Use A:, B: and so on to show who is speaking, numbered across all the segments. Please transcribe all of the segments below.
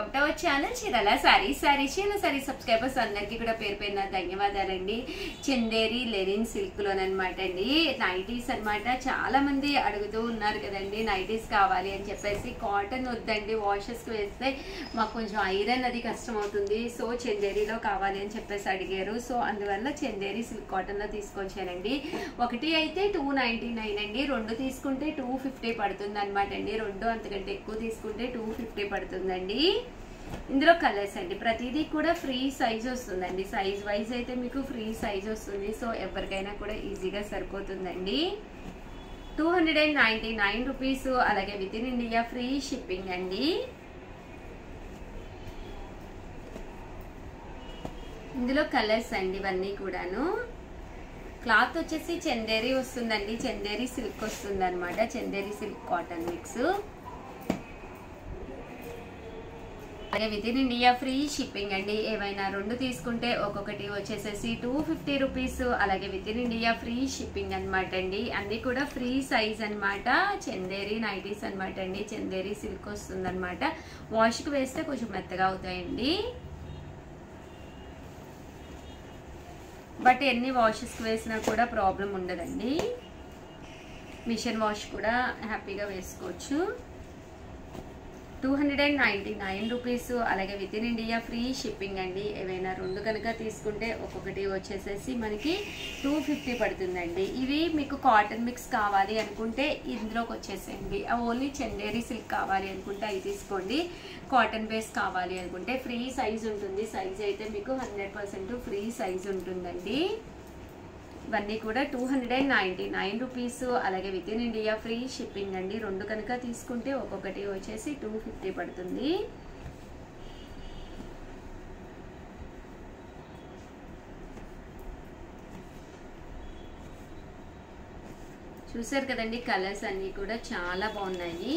A: Our channel Chirala saris Chirala saris subscribers అందరికీ కూడా పేరు పేరున ధన్యవాదాలండి. చందేరి లెనిన్ సిల్క్ లోనమాట అండి, నైటీస్ అన్నమాట. చాలా మంది అడుగుతూ ఉన్నారు కదండి నైటీస్ కావాలి అని చెప్పేసి. కాటన్ వద్దండి, వాషెస్ కి వేస్తే మాకు కొంచెం ఐరన్ అది కష్టం అవుతుంది, సో చందేరిలో కావాలి అని చెప్పేసి అడిగారు. సో అందువల్ల చందేరి సిల్క్ కాటన్ లో తీసుకొచ్చానండి. ఒకటి అయితే 299 అండి, రెండు తీసుకుంటే 250 పడుతుంది అనమాట అండి. రెండు అంతకంటే ఎక్కువ తీసుకుంటే 250 పడుతుందండి. ఇందులో కలర్స్ అండి, ప్రతిదీ కూడా ఫ్రీ సైజ్ వస్తుందండి. సైజ్ వైజ్ అయితే మీకు ఫ్రీ సైజ్ వస్తుంది, సో ఎవరికైనా కూడా ఈజీగా సరిపోతుందండి. 299 రూపీస్, అలాగే with in India free shipping అండి. ఇందులో కలర్స్ అండి ఇవన్నీ కూడాను. క్లాత్ వచ్చేసి చందేరి వస్తుందండి, చందేరి సిల్క్ వస్తుంది అనమాట. చందేరి సిల్క్ కాటన్ మిక్స్, అలాగే with in India free shipping అండి. ఏవైనా రెండు తీసుకుంటే ఒక్కొక్కటి వచ్చేసేసి 250 రూపీస్, అలాగే with in India free shipping అనమాట అండి. అన్ని కూడా ఫ్రీ సైజ్ అనమాట. చందేరి నైటీస్ అనమాట అండి, చందేరి సిల్క్ వస్తుంది అనమాట. వాష్ కి వేస్తే కొంచెం మెత్తగా అవుతాయండి, బట్ ఎన్ని వాషెస్ కి వేసినా కూడా ప్రాబ్లం ఉండదండి. మిషన్ వాష్ కూడా హ్యాపీగా వేసుకోవచ్చు. 299 రూపీస్, అలాగే with in India free shipping అండి. ఏవైనా రెండు కనుక తీసుకుంటే ఒక్కొక్కటి వచ్చేసేసి మనకి 250 పడుతుందండి. ఇవి మీకు కాటన్ మిక్స్ కావాలి అనుకుంటే ఇందులోకి వచ్చేసేయండి. ఓన్లీ చందేరి సిల్క్ కావాలి అనుకుంటే అవి తీసుకోండి. కాటన్ బేస్ కావాలి అనుకుంటే ఫ్రీ సైజ్ ఉంటుంది. సైజ్ అయితే మీకు 100% ఫ్రీ సైజ్ ఉంటుందండి. ఇవన్నీ కూడా 299 రూపీస్, అలాగే with in India free shipping అండి. రెండు కనుక తీసుకుంటే ఒక్కొక్కటి వచ్చేసి 250 పడుతుంది. చూసారు కదండి, కలర్స్ అన్ని కూడా చాలా బాగున్నాయి.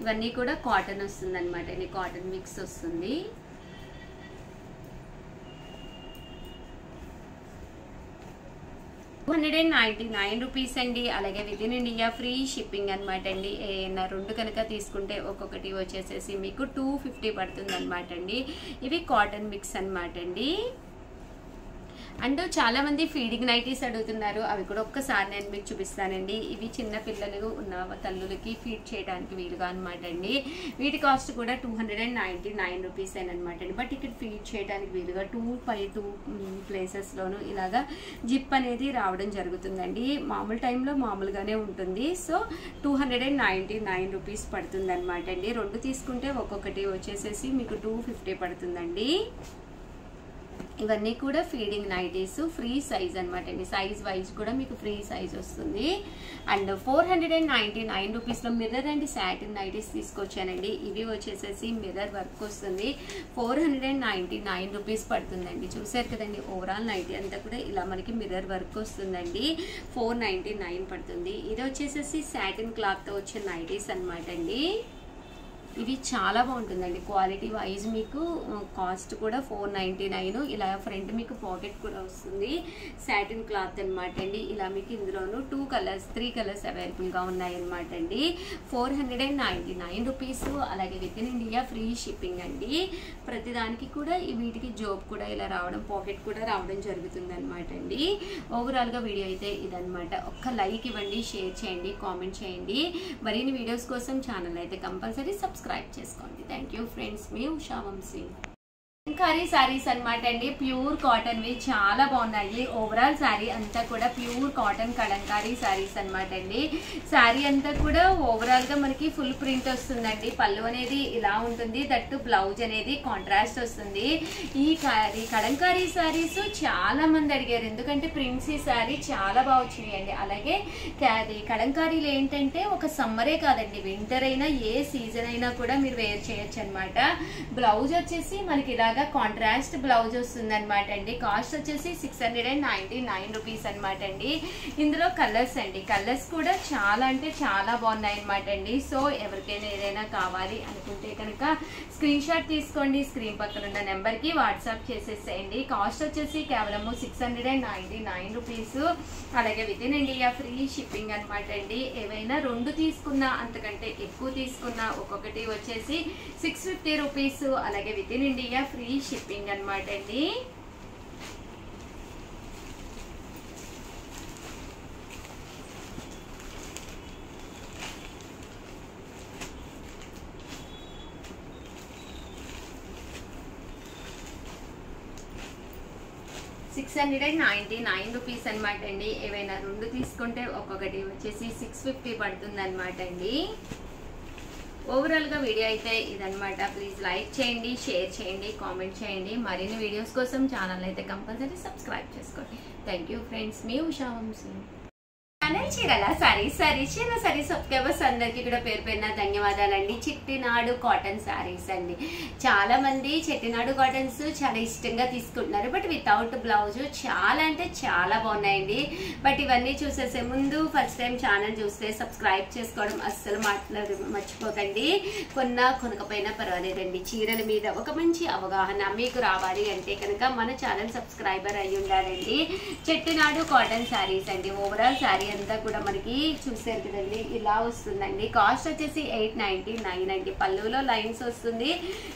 A: ఇవన్నీ కూడా కాటన్ వస్తుంది అనమాట, కాటన్ మిక్స్ వస్తుంది. రూపీస్ అండి, అలాగే with in India free shipping అనమాట అండి. ఏమైనా రెండు కనుక తీసుకుంటే ఒక్కొక్కటి వచ్చేసేసి మీకు 250 పడుతుంది అనమాట అండి. ఇవి కాటన్ మిక్స్ అనమాట అండి. అండ్ చాలా మంది ఫీడింగ్ నైటీస్ అడుగుతున్నారు, అవి కూడా ఒక్కసారి నేను మీకు చూపిస్తానండి. ఇవి చిన్న పిల్లలు ఉన్న తల్లులకి ఫీడ్ చేయడానికి వీలుగా అనమాట అండి. వీటి కాస్ట్ కూడా 299 రూపీస్ అనమాట అండి. బట్ ఇక్కడ ఫీడ్ చేయడానికి వీలుగా 2 ప్లేసెస్లోనూ ఇలాగా జిప్ అనేది రావడం జరుగుతుందండి. మామూలు టైంలో మామూలుగానే ఉంటుంది. సో 299 రూపీస్ పడుతుంది అనమాట అండి. రెండు తీసుకుంటే ఒక్కొక్కటి వచ్చేసేసి మీకు 250 పడుతుందండి. ఇవన్నీ కూడా ఫీడింగ్ నైటీస్ ఫ్రీ సైజ్ అనమాట అండి. సైజ్ వైజ్ కూడా మీకు ఫ్రీ సైజ్ వస్తుంది. అండ్ 499 రూపీస్లో మిర్రర్ అండ్ సాటిన్ నైటీస్ తీసుకొచ్చానండి. ఇవి వచ్చేసేసి మిర్రర్ వర్క్ వస్తుంది. 499 రూపీస్ పడుతుందండి. చూసారు కదండి, ఓవరాల్ నైటీ అంతా కూడా ఇలా మనకి మిర్రర్ వర్క్ వస్తుందండి. 499 పడుతుంది. ఇది వచ్చేసేసి సాటిన్ క్లాత్తో వచ్చే నైటీస్ అనమాట అండి. ఇవి చాలా బాగుంటుందండి, క్వాలిటీ వైజ్ మీకు కాస్ట్ కూడా 499. ఇలా ఫ్రంట్ మీకు పాకెట్ కూడా వస్తుంది. సాటిన్ క్లాత్ అనమాట అండి. ఇలా మీకు ఇందులోనూ 3 కలర్స్ అవైలబుల్గా ఉన్నాయన్నమాట అండి. 499 రూపీస్, అలాగే with in India free shipping అండి. ప్రతిదానికి కూడా వీటికి జోబ్ కూడా ఇలా రావడం, పాకెట్ కూడా రావడం జరుగుతుంది అనమాట అండి. ఓవరాల్గా వీడియో అయితే ఇదనమాట. ఒక్క లైక్ ఇవ్వండి, షేర్ చేయండి, కామెంట్ చేయండి. మరిన్ని వీడియోస్ కోసం ఛానల్ అయితే కంపల్సరీ సబ్స్క్రైబ్ చేసుకోండి. థ్యాంక్ యూ ఫ్రెండ్స్, మీ ఉషా వంశీ. కలంకారీ సారీస్ అనమాట అండి, ప్యూర్ కాటన్ వి చాలా బాగున్నాయి. ఓవరాల్ శారీ అంతా కూడా ప్యూర్ కాటన్ కలంకారీ సారీస్ అనమాట అండి. శారీ అంతా కూడా ఓవరాల్ గా మనకి ఫుల్ ప్రింట్ వస్తుందండి. పళ్ళు అనేది ఇలా ఉంటుంది, దట్టు బ్లౌజ్ అనేది కాంట్రాస్ట్ వస్తుంది. ఈ కలంకారీ సారీస్ చాలా మంది అడిగారు, ఎందుకంటే ప్రింట్స్ ఈ శారీ చాలా బాగా వచ్చినాయండి. అలాగే కలంకారీలు ఏంటంటే ఒక సమ్మరే కాదండి, వింటర్ అయినా ఏ సీజన్ అయినా కూడా మీరు వేర్ చేయొచ్చు అనమాట. బ్లౌజ్ వచ్చేసి మనకి ఇలాగా కాంట్రాస్ట్ బ్లౌజ్ వస్తుంది అనమాట అండి. కాస్ట్ వచ్చేసి 699 రూపీస్ అనమాట అండి. ఇందులో కలర్స్ అండి, కలర్స్ కూడా చాలా అంటే చాలా బాగున్నాయి అనమాట అండి. సో ఎవరికైనా ఏదైనా కావాలి అనుకుంటే కనుక స్క్రీన్ షాట్ తీసుకోండి, స్క్రీన్ పక్కన ఉన్న నెంబర్కి వాట్సాప్ చేసేసేయండి. కాస్ట్ వచ్చేసి కేవలము 699 రూపీస్. అలాగే with in India free shipping అనమాట అండి. ఏవైనా 2 తీసుకున్నా అంతకంటే ఎక్కువ తీసుకున్నా ఒక్కొక్కటి వచ్చేసి 650 రూపీస్. అలాగే with in India free shipping అనమాట అండి. $699 రూపీస్ అనమాట అండి. ఏవైనా 2 తీసుకుంటే ఒక్కొక్కటి వచ్చేసి 650 పడుతుంది అనమాట అండి. ఓవరాల్గా వీడియో అయితే ఇదనమాట. ప్లీజ్ లైక్ చేయండి, షేర్ చేయండి, కామెంట్ చేయండి. మరిన్ని వీడియోస్ కోసం ఛానల్ అయితే కంపల్సరీ సబ్స్క్రైబ్ చేసుకోండి. థ్యాంక్ యూ ఫ్రెండ్స్, మీ ఉషా వంశీ. చీరల సారీ సబ్స్క్రైబర్స్ అందరికి కూడా పేరు పేరున ధన్యవాదాలండి. చెట్టినాడు కాటన్ సారీస్ అండి. చాలా మంది చెట్టినాడు కాటన్స్ చాలా ఇష్టంగా తీసుకుంటున్నారు, బట్ వితౌట్ బ్లౌజ్ చాలా అంటే చాలా బాగున్నాయండి. బట్ ఇవన్నీ చూసేసే ముందు ఫస్ట్ టైం ఛానల్ చూస్తే సబ్స్క్రైబ్ చేసుకోవడం అస్సలు మర్చిపోకండి. కొనకపోయినా పర్వాలేదండి. చీరల మీద ఒక మంచి అవగాహన మీకు రావాలి అంటే కనుక మన ఛానల్ సబ్స్క్రైబర్ అయ్యి ఉండాలండి. చెట్టినాడు కాటన్ సారీస్ అండి. ఓవరాల్ సారీ అంతా కూడా మనకి చూసారు కదండి, ఇలా వస్తుందండి. కాస్ట్ వచ్చేసి 899 అండి. పళ్ళులో లైన్స్ వస్తుంది,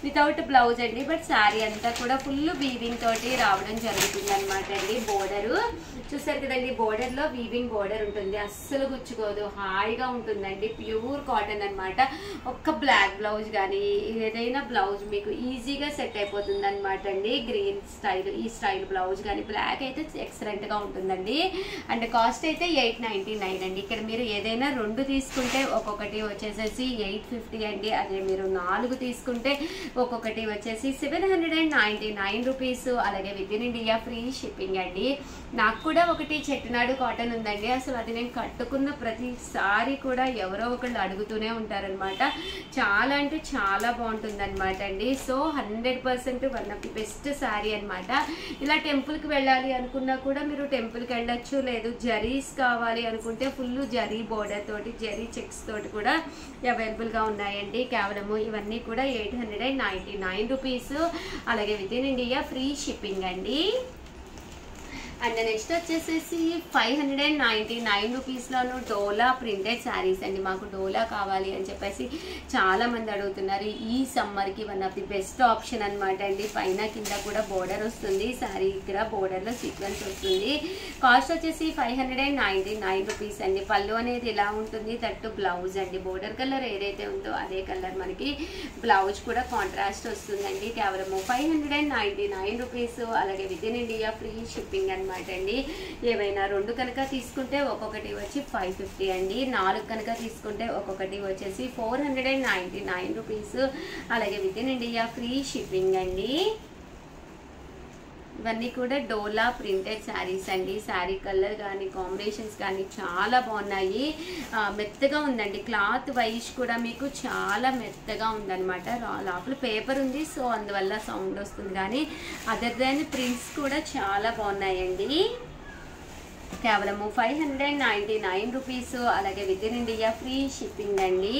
A: వితౌట్ బ్లౌజ్ అండి. బట్ శారీ అంతా కూడా ఫుల్ వీవింగ్ తోటి రావడం జరుగుతుంది అనమాట అండి. బోర్డరు చూసారు కదండి, బోర్డర్ లో వీవింగ్ బోర్డర్ ఉంటుంది, అస్సలు గుచ్చుకోదు, హాయిగా ఉంటుందండి. ప్యూర్ కాటన్ అనమాట. ఒక్క బ్లాక్ బ్లౌజ్ కానీ ఏదైనా బ్లౌజ్ మీకు ఈజీగా సెట్ అయిపోతుంది అనమాట అండి. గ్రీన్ స్టైల్, ఈ స్టైల్ బ్లౌజ్ కానీ బ్లాక్ అయితే ఎక్సలెంట్ గా ఉంటుందండి. అండ్ కాస్ట్ అయితే 899 అండి. ఇక్కడ మీరు ఏదైనా 2 తీసుకుంటే ఒక్కొక్కటి వచ్చేసేసి 850 అండి. అదే మీరు 4 తీసుకుంటే ఒక్కొక్కటి వచ్చేసి 799 రూపీస్. అలాగే with in India free shipping అండి. నాకు కూడా ఒకటి చెట్టినాడు కాటన్ ఉందండి. అసలు అది నేను కట్టుకున్న ప్రతిసారి కూడా ఎవరో ఒకళ్ళు అడుగుతూనే ఉంటారనమాట. చాలా అంటే చాలా బాగుంటుంది అనమాట అండి. So 100% one of the best sari అనమాట. ఇలా టెంపుల్కి వెళ్ళాలి అనుకున్నా కూడా మీరు టెంపుల్కి వెళ్ళొచ్చు. లేదు జరీస్ కావాలి అనుకుంటే ఫుల్ జరీ బోర్డర్ తోటి, జరీ చెక్స్ తోటి కూడా అవైలబుల్గా ఉన్నాయండి. కేవలము ఇవన్నీ కూడా 899 రూపీస్. అలాగే with in India free shipping అండి. అండ్ నెక్స్ట్ వచ్చేసేసి 599 రూపీస్లోను డోలా ప్రింటెడ్ శారీస్ అండి. మాకు డోలా కావాలి అని చెప్పేసి చాలా మంది అడుగుతున్నారు. ఈ సమ్మర్కి one of the best option అనమాట అండి. పైన కింద కూడా బోర్డర్ వస్తుంది, శారీ ఇక్కడ బోర్డర్లో సీక్వెన్స్ వస్తుంది. కాస్ట్ వచ్చేసి 599 రూపీస్ అండి. పళ్ళు అనేది ఇలా ఉంటుంది, తట్టు బ్లౌజ్ అండి. బోర్డర్ కలర్ ఏదైతే ఉందో అదే కలర్ మనకి బ్లౌజ్ కూడా కాంట్రాస్ట్ వస్తుందండి. కేవలము 599 రూపీస్. అలాగే with in India free shipping అనమాట అండి. ఏవైనా 2 కనుక తీసుకుంటే ఒక్కొక్కటి వచ్చి 550 అండి. 4 కనుక తీసుకుంటే ఒక్కొక్కటి వచ్చేసి 499 రూపీస్. అలాగే with in India free shipping అండి. ఇవన్నీ కూడా డోలా ప్రింటెడ్ శారీస్ అండి. శారీ కలర్ కానీ కాంబినేషన్స్ కానీ చాలా బాగున్నాయి. మెత్తగా ఉందండి. క్లాత్ వైజ్ కూడా మీకు చాలా మెత్తగా ఉందన్నమాట. లోపల పేపర్ ఉంది, సో అందువల్ల సౌండ్ వస్తుంది. కానీ అదర్ దాన్ ప్రింట్స్ కూడా చాలా బాగున్నాయండి. కేవలము 599 రూపీస్. అలాగే with in India free shipping అండి.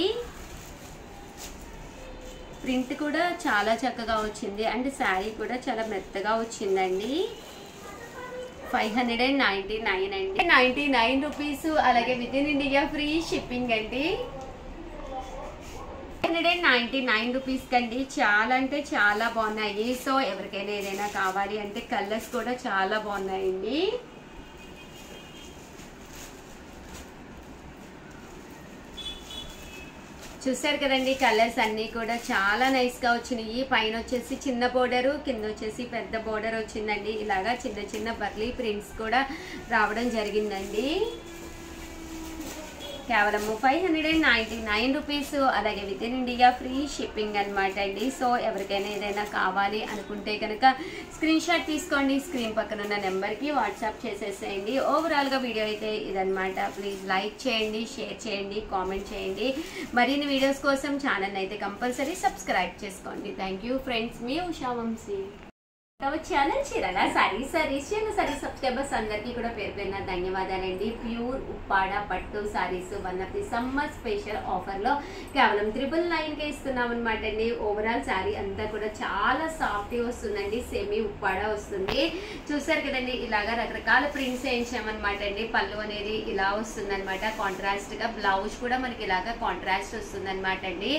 A: ప్రింట్ కూడా చాలా చక్కగా వచ్చింది అండ్ శారీ కూడా చాలా మెత్తగా వచ్చిందండి. 599 అండి, 99 రూపీస్. అలాగే with in India free shipping అండి. 599 రూపీస్ కండి. చాలా అంటే చాలా బాగున్నాయి. సో ఎవరికైనా ఏదైనా కావాలి అంటే కలర్స్ కూడా చాలా బాగున్నాయండి. చూసారు కదండి, కలర్స్ అన్నీ కూడా చాలా నైస్గా వచ్చినాయి. పైన వచ్చేసి చిన్న బోర్డరు, కింద వచ్చేసి పెద్ద బోర్డర్ వచ్చిందండి. ఇలాగా చిన్న చిన్న బర్లీ ప్రింట్స్ కూడా రావడం జరిగిందండి. కేవలం 599 రూపీస్, అలాగే with in India free shipping అనమాట అండి. సో ఎవరికైనా ఏదైనా కావాలి అనుకుంటే కనుక స్క్రీన్ షాట్ తీసుకోండి, స్క్రీన్ పక్కన ఉన్న నెంబర్కి వాట్సాప్ చేసేసేయండి. ఓవరాల్గా వీడియో అయితే ఇదనమాట. ప్లీజ్ లైక్ చేయండి, షేర్ చేయండి, కామెంట్ చేయండి. మరిన్ని వీడియోస్ కోసం ఛానల్ అయితే కంపల్సరీ సబ్స్క్రైబ్ చేసుకోండి. థ్యాంక్ యూ ఫ్రెండ్స్, మీ ఉషా వంశీ. ఛానల్ చీరల సారీస్ సబ్స్క్రైబర్స్ అందరికీ కూడా పేరు పేరున ధన్యవాదాలండి. ప్యూర్ ఉప్పాడ పట్టు saris one of the summer special ఆఫర్లో కేవలం 999కే ఇస్తున్నాం అనమాట అండి. ఓవరాల్ శారీ అంతా కూడా చాలా సాఫ్ట్గా వస్తుందండి, సెమీ ఉప్పాడ వస్తుంది. చూసారు కదండి, ఇలాగా రకరకాల ప్రింట్స్ వేయించామన్నమాట అండి. పళ్ళు అనేది ఇలా వస్తుంది అనమాట, కాంట్రాస్ట్గా. బ్లౌజ్ కూడా మనకి ఇలాగా కాంట్రాస్ట్ వస్తుంది అనమాట అండి.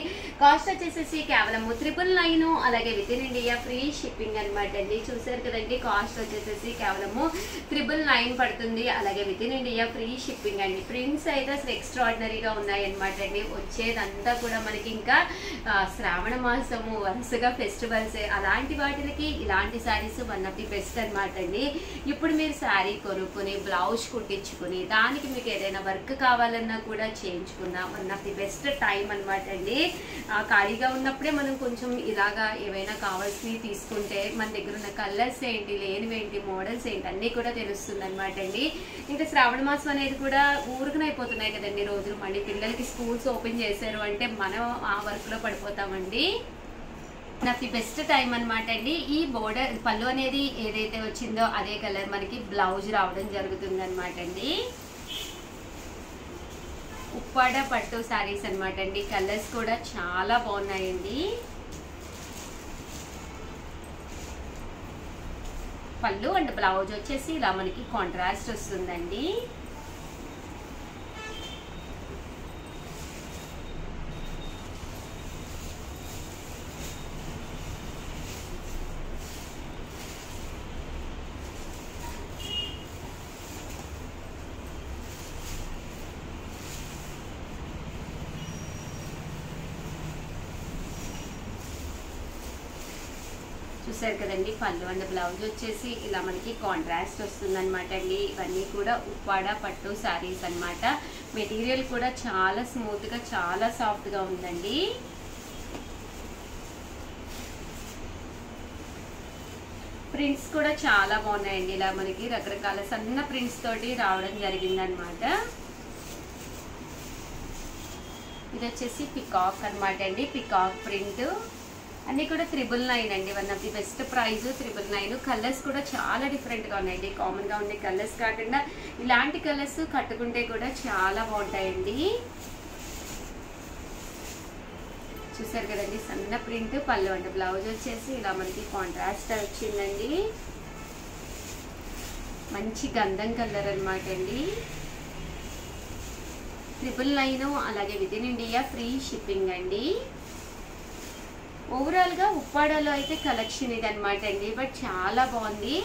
A: కాస్ట్ వచ్చేసేసి కేవలం 999, అలాగే with in India free shipping అనమాట అండి. చూసారు కదండి, కాస్ట్ వచ్చేసేసి కేవలము 999 పడుతుంది, అలాగే with in India free shipping అండి. ప్రింట్స్ అయితే అసలు ఎక్స్ట్రాడినరీగా ఉన్నాయి అనమాట అండి. వచ్చేదంతా కూడా మనకి ఇంకా శ్రావణ మాసము, వరుసగా ఫెస్టివల్స్, అలాంటి వాటికి ఇలాంటి saris one of the best అనమాట అండి. ఇప్పుడు మీరు శారీ కొనుక్కుని బ్లౌజ్ కుట్టించుకుని దానికి మీకు ఏదైనా వర్క్ కావాలన్నా కూడా చేయించుకున్న one of the best time అనమాట అండి. ఖాళీగా ఉన్నప్పుడే మనం కొంచెం ఇలాగా ఏవైనా కావాల్సినవి తీసుకుంటే మన దగ్గర ఉన్న కలర్స్ ఏంటి, లేనివేంటి, మోడల్స్ ఏంటి అన్నీ కూడా తెలుస్తుంది అనమాట అండి. ఇంకా శ్రావణ మాసం అనేది కూడా ఊరుకునైపోతున్నాయి కదండి రోజులు. మళ్ళీ పిల్లలకి స్కూల్స్ ఓపెన్ చేశారు అంటే మనం ఆ వర్క్లో పడిపోతామండి. నాకు బెస్ట్ టైం అనమాట అండి. ఈ బోర్డర్ పళ్ళు అనేది ఏదైతే వచ్చిందో అదే కలర్ మనకి బ్లౌజ్ రావడం జరుగుతుంది అనమాట అండి. ఉప్పాడ పట్టు శారీస్ అనమాట అండి. కలర్స్ కూడా చాలా బాగున్నాయండి. పళ్ళు అండ్ బ్లౌజ్ వచ్చేసి ఇలా మనకి కాంట్రాస్ట్ వస్తుందండి. చూసారు కదండి, పళ్ళు అండ్ బ్లౌజ్ వచ్చేసి ఇలా మనకి కాంట్రాస్ట్ వస్తుంది అనమాట అండి. ఇవన్నీ కూడా ఉప్పాడ పట్టు శారీస్ అనమాట. మెటీరియల్ కూడా చాలా స్మూత్గా, చాలా సాఫ్ట్గా ఉందండి. ప్రింట్స్ కూడా చాలా బాగున్నాయండి. ఇలా మనకి రకరకాల సన్న ప్రింట్స్ తోటి రావడం జరిగిందనమాట. ఇది వచ్చేసి పికాక్ అనమాట అండి, పికాక్ ప్రింట్. అన్నీ కూడా 999 అండి. One of the best price 999. Colours కూడా చాలా డిఫరెంట్గా ఉన్నాయండి. కామన్గా ఉండే కలర్స్ కాకుండా ఇలాంటి కలర్స్ కట్టుకుంటే కూడా చాలా బాగుంటాయండి. చూసారు కదండి, సన్న ప్రింట్, పళ్ళు అండ్ బ్లౌజ్ వచ్చేసి ఇలా మనకి కాంట్రాస్ట్ వచ్చిందండి. మంచి గంధం కలర్ అనమాట అండి. 999, అలాగే with in India free shipping అండి. ఓవరాల్గా ఉప్పాడలో అయితే కలెక్షన్ ఇది అనమాట అండి. బట్ చాలా బాగుంది.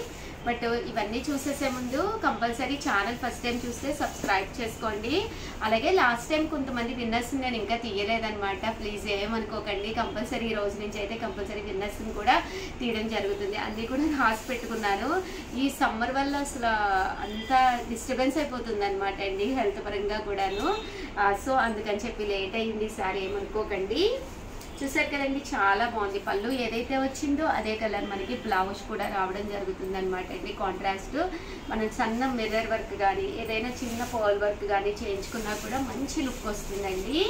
A: బట్ ఇవన్నీ చూసేసే ముందు కంపల్సరీ ఛానల్ ఫస్ట్ టైం చూస్తే సబ్స్క్రైబ్ చేసుకోండి. అలాగే లాస్ట్ టైం కొంతమంది విన్నర్స్ నేను ఇంకా తీయలేదనమాట, ప్లీజ్ ఏమనుకోకండి. కంపల్సరీ ఈ రోజు నుంచి అయితే కంపల్సరీ విన్నర్స్ని కూడా తీయడం జరుగుతుంది. అన్నీ కూడా రాసి పెట్టుకున్నాను. ఈ సమ్మర్ వల్ల అసలు అంతా డిస్టర్బెన్స్ అయిపోతుంది అనమాట అండి, హెల్త్ పరంగా కూడాను. సో అందుకని చెప్పి లేట్ అయ్యింది సార్, ఏమనుకోకండి. చూసారు కదండి, చాలా బాగుంది. పళ్ళు ఏదైతే వచ్చిందో అదే కలర్ మనకి బ్లౌజ్ కూడా రావడం జరుగుతుంది అనమాట అండి. కాంట్రాస్ట్ మనం సన్న మిర్రర్ వర్క్ కానీ ఏదైనా చిన్న పర్ల్ వర్క్ కానీ చేయించుకున్నా కూడా మంచి లుక్ వస్తుందండి.